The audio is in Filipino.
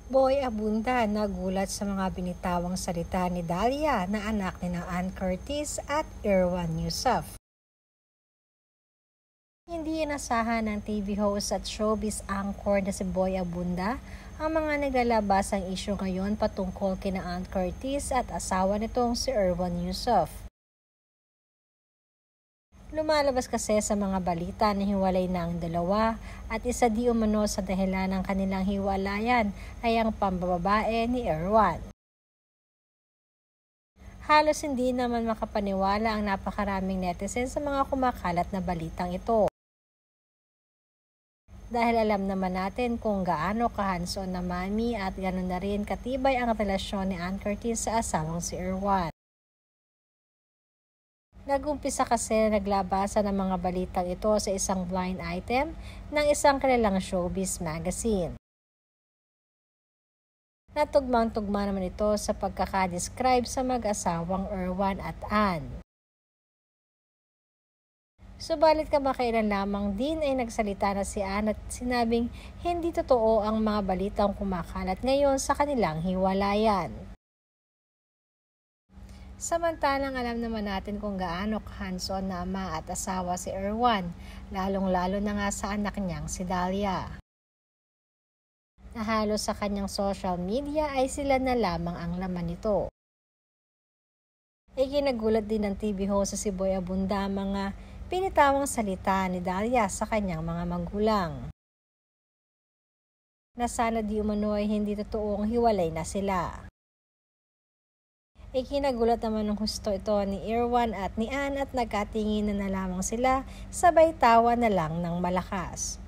Boy Abunda nagulat sa mga binitawang salita ni Dalia na anak ni Ann Curtis at Erwan Yusuf. Hindi inasahan ng TV host at showbiz anchor na si Boy Abunda ang mga naglalabasang isyu ngayon patungkol kina Ann Curtis at asawa nitong si Erwan Yusuf. Lumalabas kasi sa mga balita na hiwalay na ang dalawa at isa di umano sa dahilan ng kanilang hiwalayan ay ang pambababae ni Erwan. Halos hindi naman makapaniwala ang napakaraming netizens sa mga kumakalat na balitang ito. Dahil alam naman natin kung gaano kahands-on na mami at ganoon na rin katibay ang relasyon ni Ann Curtis sa asawang si Erwan. Nag-umpisa kasi naglabasan ng mga balitang ito sa isang blind item ng isang kilalang showbiz magazine. Natugmang-tugma naman ito sa pagkakadescribe sa mag-asawang Erwan at Ann. Subalit kamakailan lamang din ay nagsalita na si Ann at sinabing hindi totoo ang mga balitang kumakalat ngayon sa kanilang hiwalayan. Samantalang alam naman natin kung gaano hands-on na ama at asawa si Erwan, lalong-lalo na nga sa anak niyang si Dalia. Nahalo sa kanyang social media ay sila na lamang ang laman nito. Ikinagulat din ng TV host sa si Boy Abunda mga pinitawang salita ni Dalia sa kanyang mga magulang. Na sana di umano ay hindi totoong hiwalay na sila. Ikinagulat naman ng husto ito ni Erwan at ni Ann at nagkatinginan na lamang sila sabay tawa na lang ng malakas.